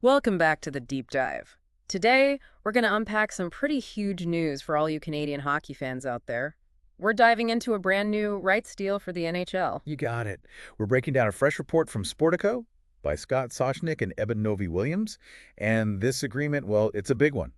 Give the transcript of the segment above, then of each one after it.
Welcome back to the Deep Dive. Today, we're going to unpack some pretty huge news for all you Canadian hockey fans out there. We're diving into a brand new rights deal for the NHL. You got it. We're breaking down a fresh report from Sportico by Scott Soshnick and Eben Novi-Williams. And this agreement, well, it's a big one.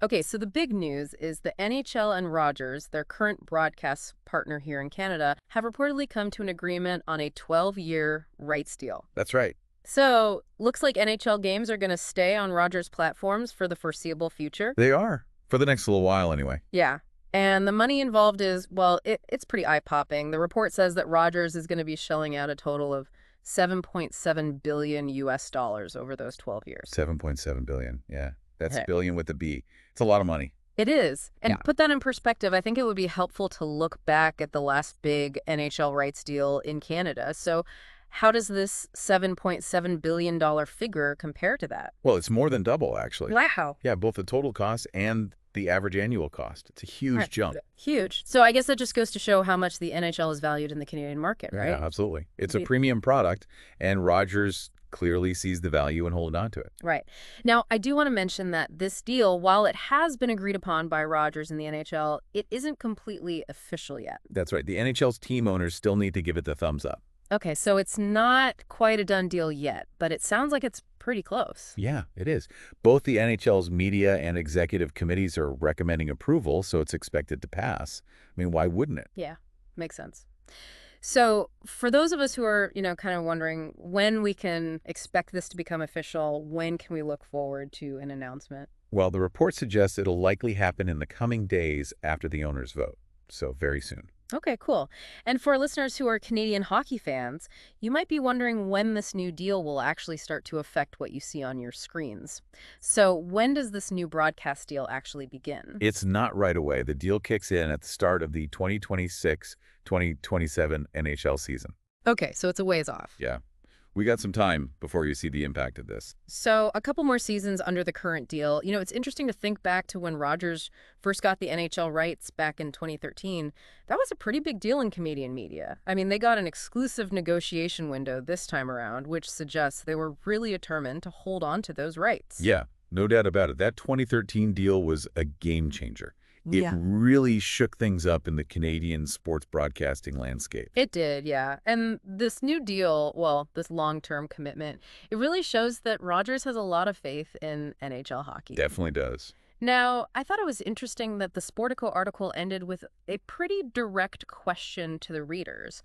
Okay, so the big news is the NHL and Rogers, their current broadcast partner here in Canada, have reportedly come to an agreement on a 12-year rights deal. That's right. So, looks like NHL games are going to stay on Rogers platforms for the foreseeable future. They are. For the next little while, anyway. Yeah. And the money involved is, well, it's pretty eye-popping. The report says that Rogers is going to be shelling out a total of 7.7 billion US dollars over those 12 years. 7.7 billion. Yeah. That's Okay. billion with a B. It's a lot of money. It is. And Yeah. put that in perspective, I think it would be helpful to look back at the last big NHL rights deal in Canada. So how does this $7.7 billion figure compare to that? Well, it's more than double, actually. Wow. Yeah, both the total cost and the average annual cost. It's a huge Right. jump. Huge. So I guess that just goes to show how much the NHL is valued in the Canadian market, right? Yeah, absolutely. It's a The- premium product, and Rogers clearly sees the value and holding on to it. Right. Now, I do want to mention that this deal, while it has been agreed upon by Rogers and the NHL, it isn't completely official yet. That's right. The NHL's team owners still need to give it the thumbs up. Okay, so it's not quite a done deal yet, but it sounds like it's pretty close. Yeah, it is. Both the NHL's media and executive committees are recommending approval, so it's expected to pass. I mean, why wouldn't it? Yeah, makes sense. So for those of us who are, kind of wondering when we can expect this to become official, when can we look forward to an announcement? Well, the report suggests it'll likely happen in the coming days after the owners vote, so very soon. Okay, cool. And for listeners who are Canadian hockey fans, you might be wondering when this new deal will actually start to affect what you see on your screens. So when does this new broadcast deal actually begin? It's not right away. The deal kicks in at the start of the 2026-2027 NHL season. Okay, so it's a ways off. Yeah. We got some time before you see the impact of this. So a couple more seasons under the current deal. It's interesting to think back to when Rogers first got the NHL rights back in 2013. That was a pretty big deal in Canadian media. I mean, they got an exclusive negotiation window this time around, which suggests they were really determined to hold on to those rights. Yeah, no doubt about it. That 2013 deal was a game changer. It Yeah. really shook things up in the Canadian sports broadcasting landscape. It did, yeah. And this new deal, well, this long-term commitment, it really shows that Rogers has a lot of faith in NHL hockey. Definitely does. Now, I thought it was interesting that the Sportico article ended with a pretty direct question to the readers.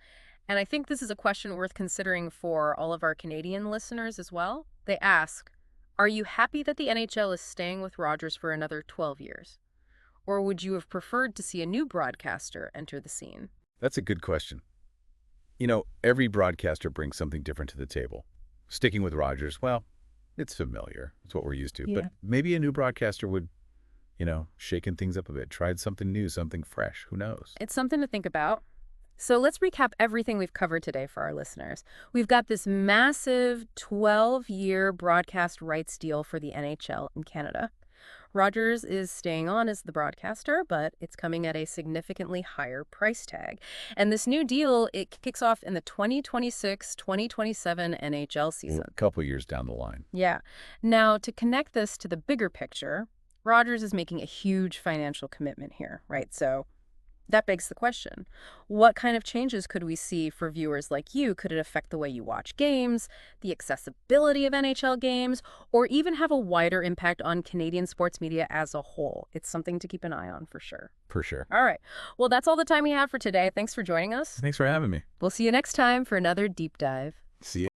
And I think this is a question worth considering for all of our Canadian listeners as well. They ask, are you happy that the NHL is staying with Rogers for another 12 years? Or would you have preferred to see a new broadcaster enter the scene? That's a good question. Every broadcaster brings something different to the table. Sticking with Rogers, well, it's familiar. It's what we're used to. Yeah. But maybe a new broadcaster would, shaken things up a bit, tried something new, something fresh. Who knows? It's something to think about. So let's recap everything we've covered today for our listeners. We've got this massive 12-year broadcast rights deal for the NHL in Canada. Rogers is staying on as the broadcaster, but it's coming at a significantly higher price tag. And this new deal, it kicks off in the 2026-2027 NHL season. A couple years down the line. Yeah. Now, to connect this to the bigger picture, Rogers is making a huge financial commitment here, right? So that begs the question, what kind of changes could we see for viewers like you? Could it affect the way you watch games, the accessibility of NHL games, or even have a wider impact on Canadian sports media as a whole? It's something to keep an eye on for sure. For sure. All right. Well, that's all the time we have for today. Thanks for joining us. Thanks for having me. We'll see you next time for another deep dive. See you.